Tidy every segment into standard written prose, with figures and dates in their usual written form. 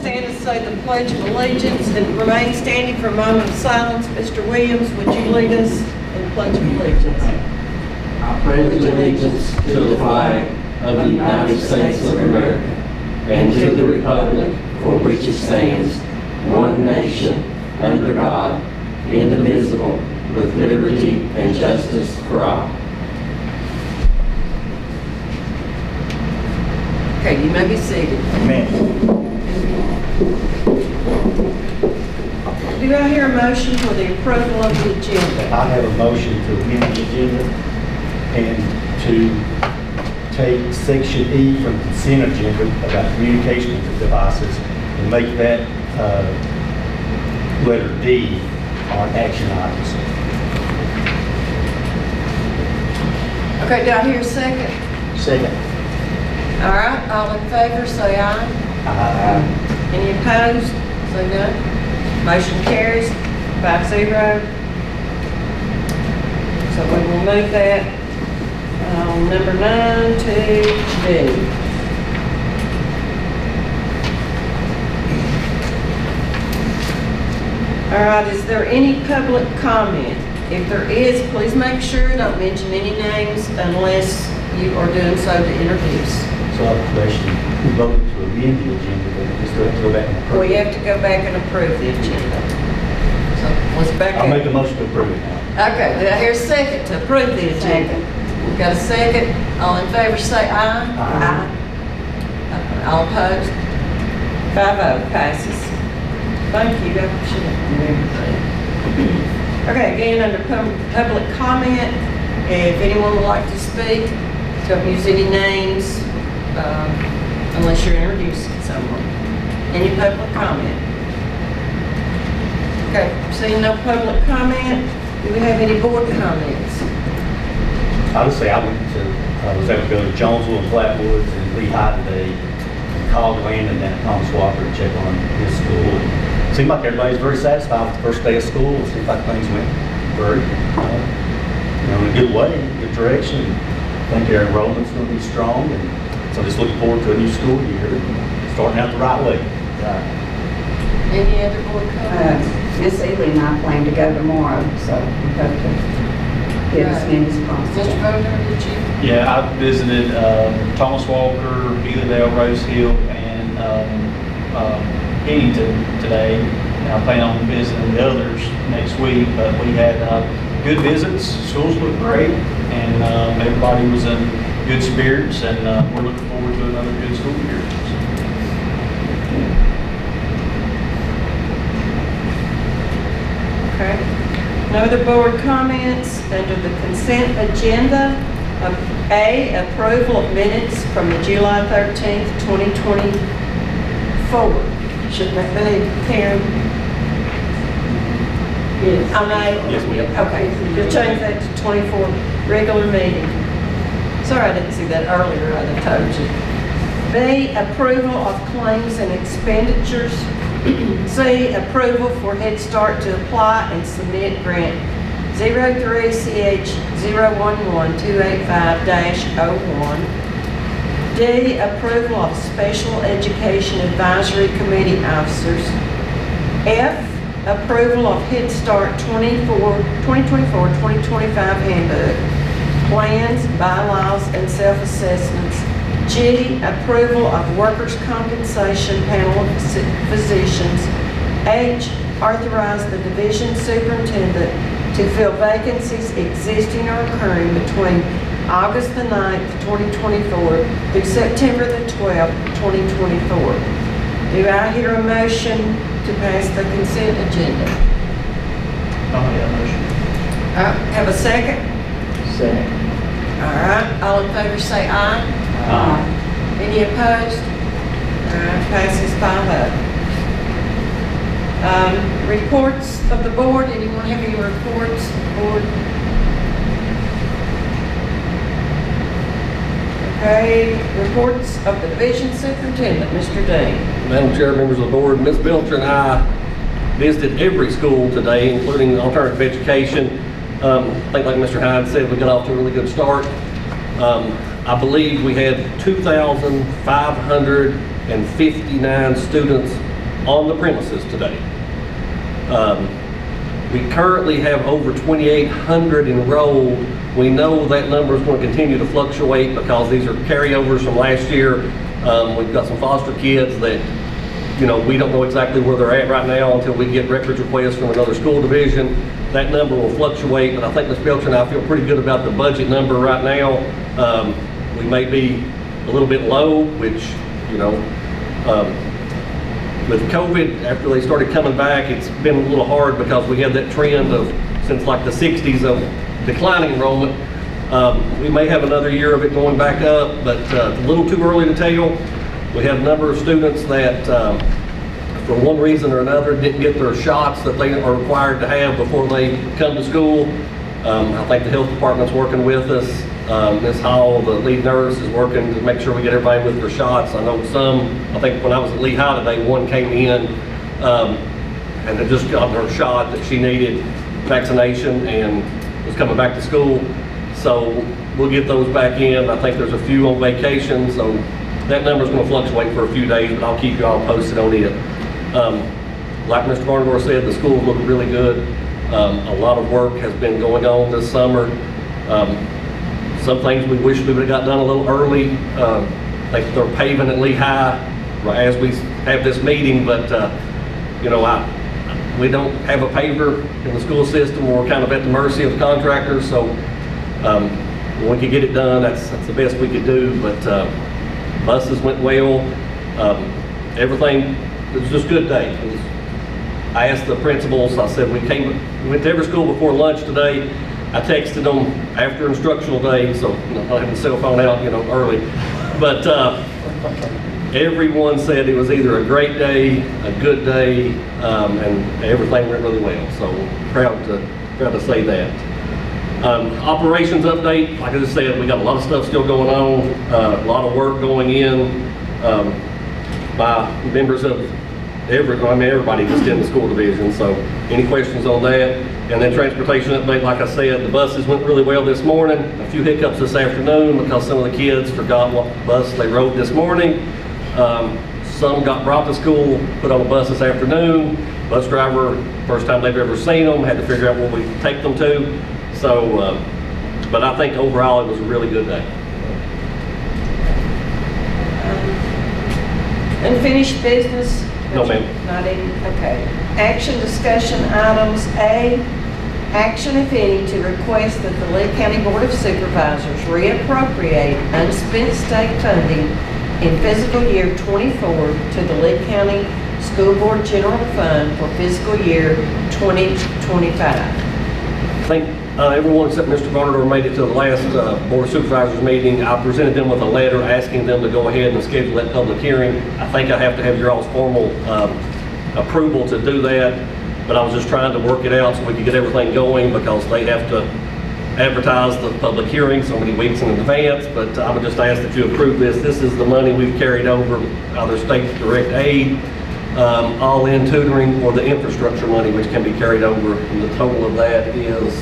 stand and say the Pledge of Allegiance and remain standing for a moment of silence. Mr. Williams, would you lead us in the Pledge of Allegiance? I pledge allegiance to the flag of the United States of America and to the republic for which it stands, one nation, under God, indivisible, with liberty and justice for all. Okay, you may be seated. Amen. Do I hear a motion for the approval of the agenda? I have a motion to amend the agenda and to take section E from consent agenda about communication devices and make that letter D on action items. Okay, do I hear a second? Second. All right, all in favor, say aye. Aye. Any opposed? Say no. Motion carries 5-0. So we will move that number 9 to D. All right, is there any public comment? If there is, please make sure don't mention any names unless you are doing so to introduce. So I have a question. We voted to amend the agenda, but we still have to go back and approve. We have to go back and approve the agenda. So let's back up. I'll make a motion to approve it now. Okay, do I hear a second to approve the agenda? We've got a second. All in favor say aye. Aye. All opposed? 5-0 passes. Thank you. I should have remembered that. Okay, again, under public comment, if anyone would like to speak, don't use any names unless you're introducing someone. Any public comment? Okay, seeing no public comment, do we have any board comments? I would say I was able to go to Jonesville and Flatwoods and Lehigh today, and called Landon down at Thomas Walker to check on his school. It seemed like everybody's very satisfied with the first day of school. It seemed like things went very, in a good way, good direction. I think their enrollment's going to be strong, and so just looking forward to a new school year, starting out the right way. Any other board comments? Miss Ely and I plan to go tomorrow, so we hope to get as many as possible. Mr. Bowden, did you? Yeah, I visited Thomas Walker, Bealedale, Rose Hill, and Pennington today. And I plan on visiting the others next week, but we had good visits. Schools looked great, and everybody was in good spirits, and we're looking forward to another good school year. Okay. No other board comments under the consent agenda. A, approval of minutes from the July 13th, 2024. Shouldn't that be, Karen? Yes. Oh, no? Yes, ma'am. Okay, you'll change that to 24 regular meeting. Sorry, I didn't see that earlier, I'd have told you. B, approval of claims and expenditures. C, approval for Head Start to apply and submit grant 03CH011285-01. D, approval of Special Education Advisory Committee officers. F, approval of Head Start 2024-2025 handbook, plans, bylaws, and self-assessments. G, approval of workers' compensation panel of physicians. H, authorize the division superintendent to fill vacancies existing or occurring between August the 9th, 2024 through September the 12th, 2024. Do I hear a motion to pass the consent agenda? Motion. Have a second? Second. All right, all in favor say aye. Aye. Any opposed? All right, passes 5-0. Reports of the board. Anyone have any reports of the board? Okay, reports of the division superintendent, Mr. Dean. Madam Chair, members of the board, Ms. Belcher and I visited every school today, including alternative education. I think like Mr. Hyde said, we got off to a really good start. I believe we had 2,559 students on the premises today. We currently have over 2,800 enrolled. We know that number is going to continue to fluctuate because these are carryovers from last year. We've got some foster kids that, we don't know exactly where they're at right now until we get records requests from another school division. That number will fluctuate, but I think Ms. Belcher and I feel pretty good about the budget number right now. We may be a little bit low, which, with COVID, after they started coming back, it's been a little hard because we had that trend of, since like the 60s, of declining enrollment. We may have another year of it going back up, but it's a little too early to tell. We had a number of students that, for one reason or another, didn't get their shots that they are required to have before they come to school. I think the health department's working with us. Ms. Hall, the lead nurse, is working to make sure we get everybody with their shots. I know I think when I was at Lehigh today, one came in and had just gotten her shot that she needed, vaccination, and was coming back to school. So we'll get those back in. I think there's a few on vacation, so that number's going to fluctuate for a few days, but I'll keep you all posted on it. Like Mr. Barnagor said, the schools look really good. A lot of work has been going on this summer. Some things we wish we would have got done a little early. I think they're paving at Lehigh as we have this meeting, but we don't have a paver in the school system. We're kind of at the mercy of the contractors, so when we could get it done, that's the best we could do. But buses went well. Everything, it was just a good day. I asked the principals, I said, we went to every school before lunch today. I texted them after instructional day, so not having the cell phone out, early. But everyone said it was either a great day, a good day, and everything went really well. So proud to say that. Operations update, like I just said, we got a lot of stuff still going on, a lot of work going in by members of everybody just in the school division. So any questions on that? And then transportation update, like I said, the buses went really well this morning. A few hiccups this afternoon because some of the kids forgot what bus they rode this morning. Some got brought to school, put on a bus this afternoon. Bus driver, first time they've ever seen them, had to figure out where we take them to. So, but I think overall it was a really good day. Unfinished business? No, ma'am. Not any, okay. Action discussion items. A, action if any to request that the Lee County Board of Supervisors reappropriate unspent state funding in fiscal year '24 to the Lee County School Board General Fund for fiscal year 2025. I think everyone except Mr. Barnagor made it to the last Board of Supervisors meeting. I presented them with a letter asking them to go ahead and schedule that public hearing. I think I have to have your all's formal approval to do that, but I was just trying to work it out so we could get everything going because they have to advertise the public hearing so many weeks in advance. But I would just ask that you approve this. This is the money we've carried over, either state direct aid, all-in tutoring, or the infrastructure money, which can be carried over. And the total of that is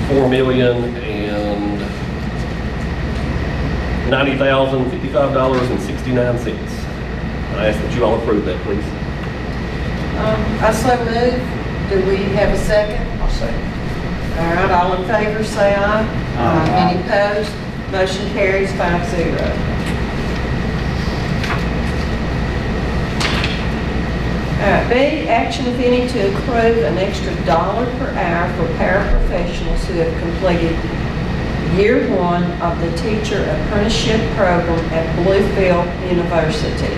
$4,090,055.69. I ask that you all approve that, please. I so move. Do we have a second? I'll say. All right, all in favor, say aye. Aye. Any opposed? Motion carries 5-0. B, action if any to approve an extra $1 per hour for paraprofessionals who have completed year 1 of the teacher apprenticeship program at Bluefield University.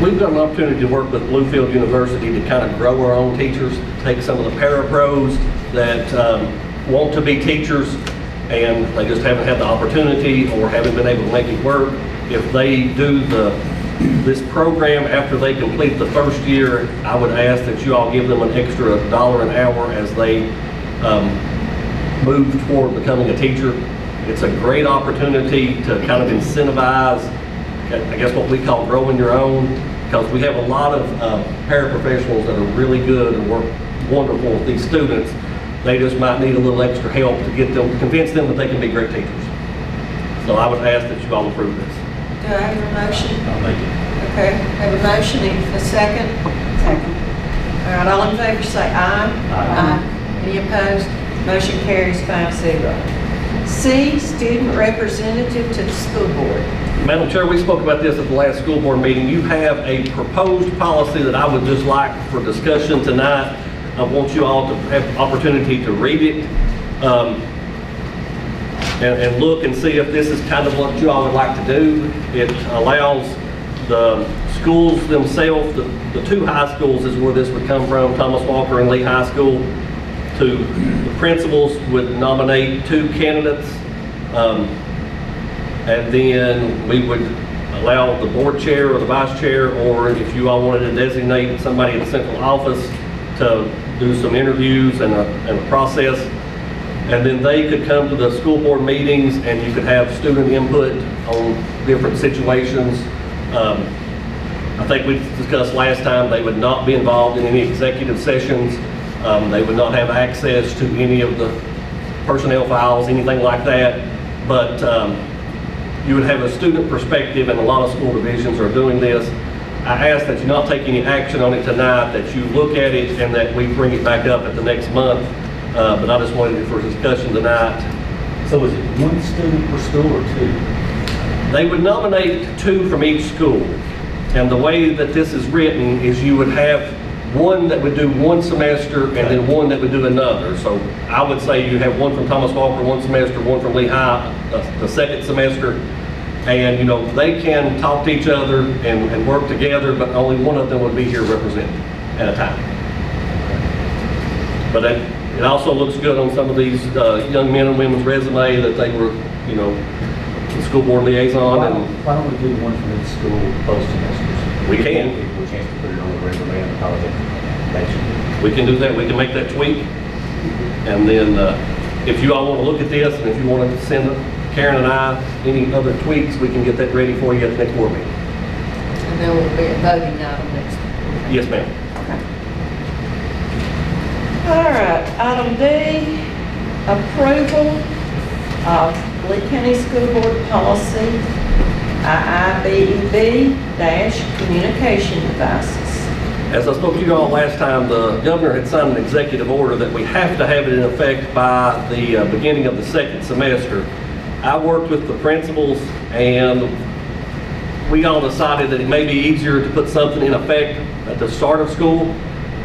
We've got an opportunity to work with Bluefield University to kind of grow our own teachers, take some of the parapros that want to be teachers and they just haven't had the opportunity or haven't been able to make it work. If they do this program after they complete the first year, I would ask that you all give them an extra $1 an hour as they move toward becoming a teacher. It's a great opportunity to kind of incentivize, I guess, what we call growing your own, because we have a lot of paraprofessionals that are really good and work wonderful with these students. They just might need a little extra help to get them, to convince them that they can be great teachers. So I would ask that you all approve this. Do I hear a motion? I'll make it. Okay, have a motion, a second. Second. All right, all in favor say aye. Aye. Any opposed? Motion carries 5-0. C, student representative to the school board. Madam Chair, we spoke about this at the last school board meeting. You have a proposed policy that I would just like for discussion tonight. I want you all to have the opportunity to read it and look and see if this is kind of what you all would like to do. It allows the schools themselves, the two high schools is where this would come from, Thomas Walker and Lee High School, to the principals would nominate 2 candidates. And then we would allow the board chair or the vice chair, or if you all wanted to designate somebody in the central office to do some interviews and a process. And then they could come to the school board meetings and you could have student input on different situations. I think we discussed last time, they would not be involved in any executive sessions. They would not have access to any of the personnel files, anything like that. But you would have a student perspective, and a lot of school divisions are doing this. I ask that you not take any action on it tonight, that you look at it and that we bring it back up at the next month. But I just wanted it for discussion tonight. So is it 1 student per school or 2? They would nominate 2 from each school. And the way that this is written is you would have 1 that would do 1 semester and then 1 that would do another. So I would say you have 1 from Thomas Walker 1 semester, 1 from Lee High the second semester. And, you know, they can talk to each other and work together, but only 1 of them would be here represented at a time. But it also looks good on some of these young men and women's resume that they were, you know, the school board liaison. Why don't we do 1 from each school both semesters? We can. Give people a chance to put it on the resume and college application. We can do that. We can make that tweak. And then if you all want to look at this, and if you want to send Karen and I any other tweaks, we can get that ready for you at the next board meeting. And there will be a voting item next. Yes, ma'am. All right, item D, approval of Lee County School Board Policy IIBEB-communication devices. As I spoke to you all last time, the governor had signed an executive order that we have to have it in effect by the beginning of the second semester. I worked with the principals and we all decided that it may be easier to put something in effect at the start of school,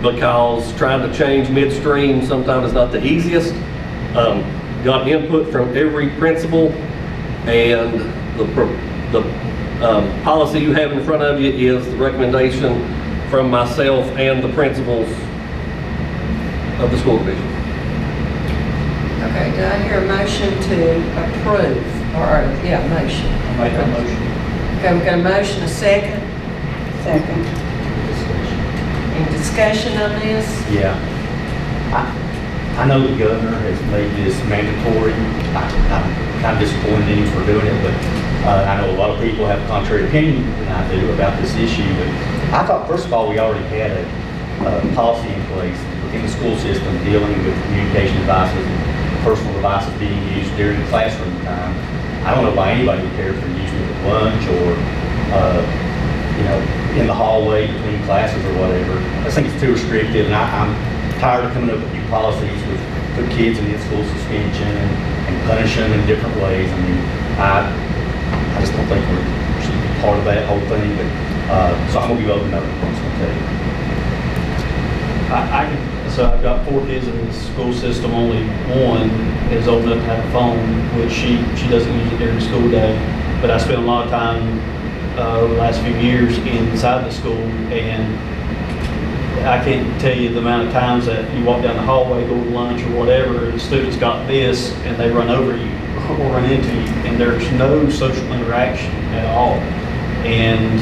because trying to change midstream sometimes is not the easiest. Got input from every principal, and the policy you have in front of you is the recommendation from myself and the principals of the school division. Okay, do I hear a motion to approve? Motion. I'll make that motion. Okay, we've got a motion, a second. Second. Any discussion on this? Yeah. I know the governor has made this mandatory. I'm kind of disappointed in him for doing it, but I know a lot of people have a contrary opinion than I do about this issue. But I thought, first of all, we already had a policy in place within the school system dealing with communication devices and personal devices being used during classroom time. I don't know why anybody would care if they're using it at lunch or you know, in the hallway between classes or whatever. I think it's too restrictive, and I'm tired of coming up with new policies with put kids in school suspension and punish them in different ways. I mean, I just don't think we should be part of that whole thing. But so I'm gonna be voting no. I'm just gonna tell you. So I've got 4 kids in the school system. Only 1 is old enough to have a phone, which she doesn't use it during the school day. But I spent a lot of time the last few years inside the school, and I can't tell you the amount of times that you walk down the hallway, go to lunch or whatever, and the students got this and they run over you or run into you, and there's no social interaction at all. And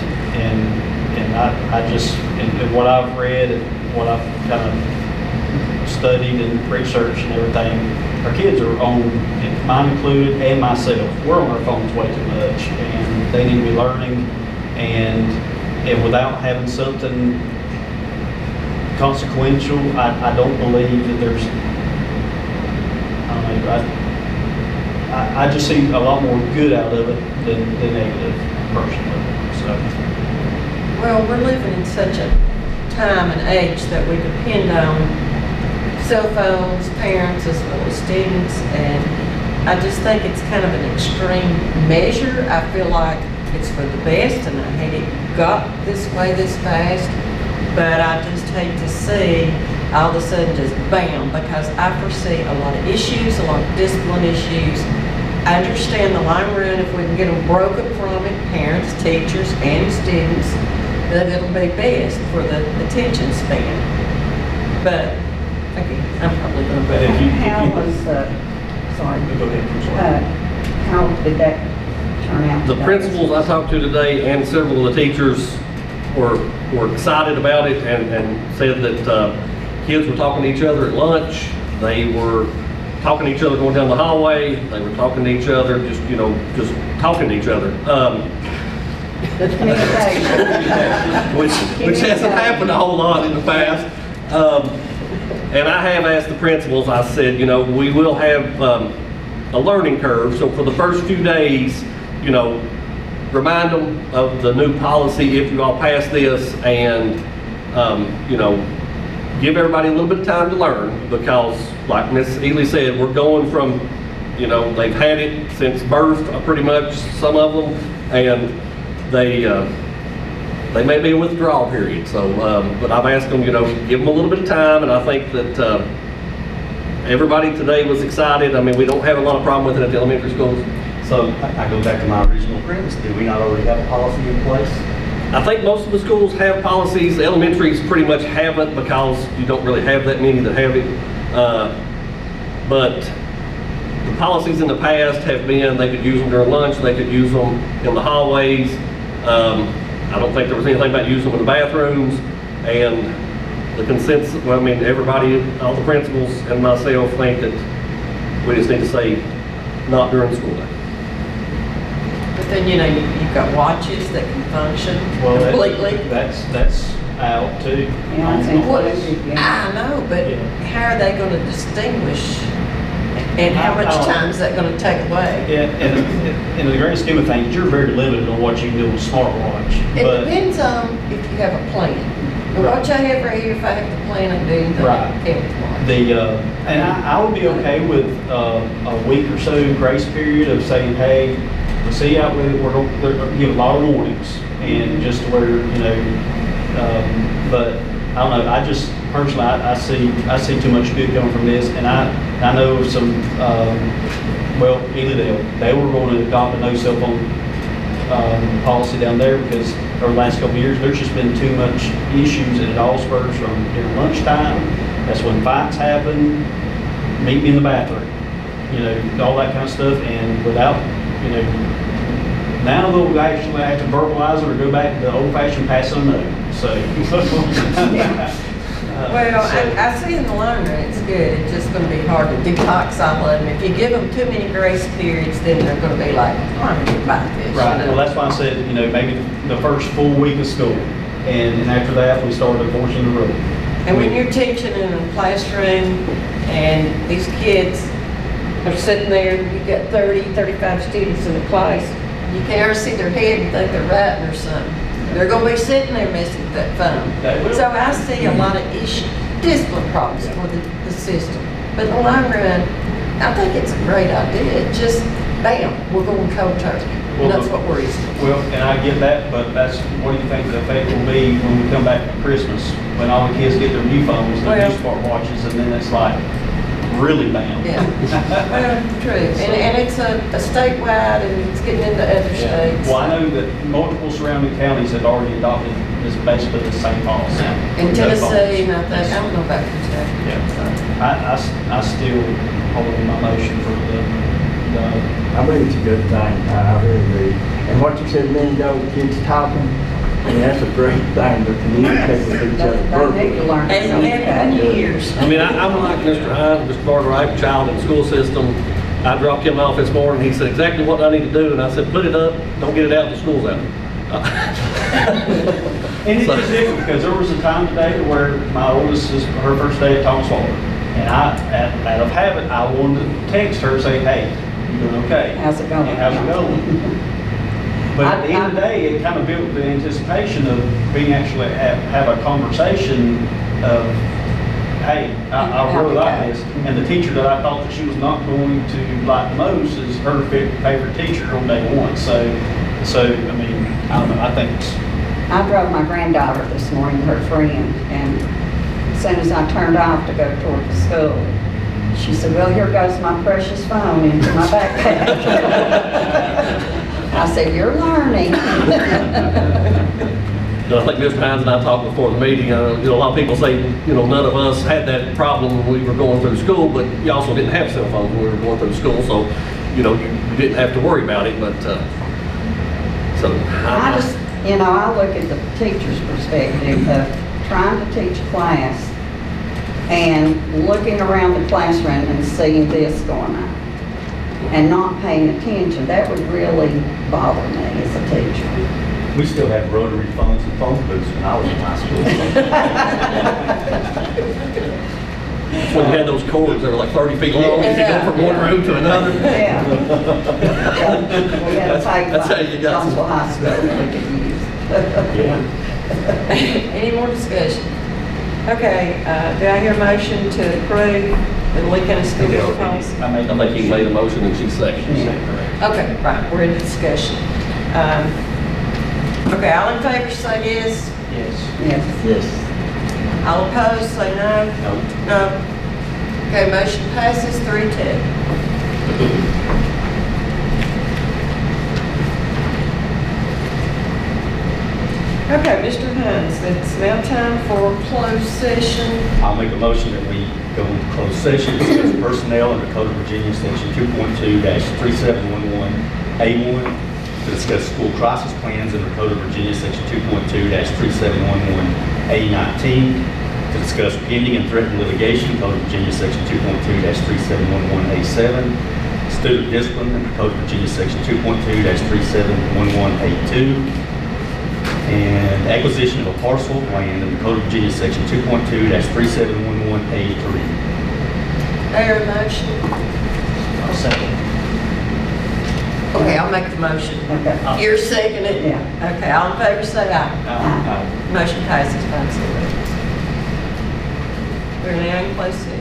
I just, and what I've read and what I've kind of studied and researched and everything, our kids are on, and mine included and myself, we're on our phones way too much, and they need to be learning, and without having something consequential, I don't believe that there's, I just see a lot more good out of it than negative personally. So Well, we're living in such a time and age that we depend on cell phones, parents as well as students, and I just think it's kind of an extreme measure. I feel like it's for the best, and I hate it got this way this fast, but I just hate to see all of a sudden just bam, because I foresee a lot of issues, a lot of discipline issues. I understand the long run, if we can get them broken from it, parents, teachers, and students, that it'll be best for the attention span. But, again, I'm probably gonna But if you- How was the, sorry, Go ahead, I'm sorry. how did that turn out? The today? principals I talked to today and several of the teachers were excited about it and said that kids were talking to each other at lunch. They were talking to each other going down the hallway. They were talking to each other, just talking to each other. which hasn't happened a whole lot in the past. And I have asked the principals, I said, we will have a learning curve. So for the first few days, remind them of the new policy if you all pass this, and, give everybody a little bit of time to learn, because like Ms. Ely said, we're going from, they've had it since birth, pretty much, some of them, and they may be in withdrawal period. So, but I've asked them, give them a little bit of time, and I think that everybody today was excited. I mean, we don't have a lot of problem with it at the elementary schools. So I go back to my original premise. Do we not already have a policy in place? I think most of the schools have policies. The elementaries pretty much haven't, because you don't really have that many that have it. But the policies in the past have been, they could use them during lunch, they could use them in the hallways. I don't think there was anything about using them in the bathrooms. And the consensus, everybody, all the principals and myself think that we just need to say not during school day. But then, you've got watches that can function Well, completely. that's out too. Yeah, it's included, yeah. I know, but Yeah. how are they gonna distinguish? And how much time is that gonna take away? Yeah, and in the grand scheme of things, you're very limited on what you can do with a smartwatch. It But depends on if you have a plan. The watch I have right here, if I have the plan, I can do anything. Right. I can't with watch. and I would be okay with a week or so grace period of saying, hey, we see out with it, we're going to give a lot of warnings, and just where, but I don't know, I just personally, I see too much good coming from this, and I know of some, Elydale, they were going to adopt a no cell phone policy down there, because over the last couple of years, there's just been too much issues, and it all spurs from during lunchtime. That's when fights happen, meet me in the bathroom, all that kind of stuff, and without, now they'll actually have to verbalize it or go back to the old-fashioned pass on note. So, Well, I see in the long run, it's good. It's just gonna be hard to detox all of them. If you give them too many grace periods, then they're gonna be like, oh, I'm gonna get by this. right. Well, that's why I said, maybe the first full week of school, and after that, we started enforcing the rule. And when you're teaching in a classroom and these kids are sitting there, you've got 30, 35 students in the class, you can hardly see their head and think they're writing or something. They're gonna be sitting there messing with that phone. They will. So I see a lot of discipline problems for the system. But in the long run, I think it's a great idea. It just, bam, we're going cold turkey. And that's what worries me. Well, and I get that, but what do you think the effect will be when we come back from Christmas, when all the kids get their new phones, their new smartwatches, and then it's like, really bam. Yeah, well, true. And it's a statewide, and it's getting into other states. Well, I know that multiple surrounding counties have already adopted this, basically the same policy. In Tennessee, and I don't know about Kentucky. Yeah. I still hold my motion for the I believe it's a good thing, I really do. And what you said a minute ago, the kids talking, that's a great thing, to communicate with each other They need to verbally. learn. And years. I'm like Mr. Hines, Mr. Carter, I have a child in the school system. I dropped him off this morning, he said exactly what I need to do, and I said, put it up, don't get it out, the school's out. And it's just different, because there was a time today where my oldest is her first day at Thomas Waller. And out of habit, I wanted to text her, say, hey, you doing okay? How's it going? And how's it going? But at the end of the day, it kind of built the anticipation of being actually have a conversation of, hey, I really like this. And the teacher that I thought that she was not going to like the most is her favorite teacher on day one. So I mean, I don't know, I think it's, I drove my granddaughter this morning, her friend, and as soon as I turned off to go toward the school, she said, well, here goes my precious phone into my backpack. I said, you're learning. I think Mr. Hines and I talked before the meeting, a lot of people say, none of us had that problem when we were going through school, but you also didn't have cell phones when we were going through school, so, you didn't have to worry about it, but, so. I just, I look at the teacher's perspective of trying to teach a class and looking around the classroom and seeing this going on and not paying attention. That would really bother me as a teacher. We still had rotary phones and phone booths when I was in high school. When you had those cords that were like 30 feet long, you could go from one room to another. Yeah. We had a tape That's how you got Jonesville High School that we could use. Yeah. Any more discussion? Okay, do I hear a motion to approve the Lee County School Board policy? I made I think he made a motion and she seconded. Okay, right, we're in discussion. Okay, all in favor say yes. Yes. Yes. Yes. All opposed say no. No. No. Okay, motion passes 3-2. Okay, Mr. Hines, it's now time for closed session. I'll make a motion that we go into closed session, discuss personnel under Code of Virginia, section 2.2-3711A1, to discuss school crisis plans under Code of Virginia, section 2.2-3711A19, to discuss pending and threatened litigation, Code of Virginia, section 2.2-3711A7, student discipline under Code of Virginia, section 2.2-3711A2, and acquisition of a parcel of land in the Code of Virginia, section 2.2-3711A3. There a motion? I'll second. Okay, I'll make the motion. Okay. You're seconding it? Yeah. Okay, all in favor say aye. Motion passes 5-0. We're now in closed session.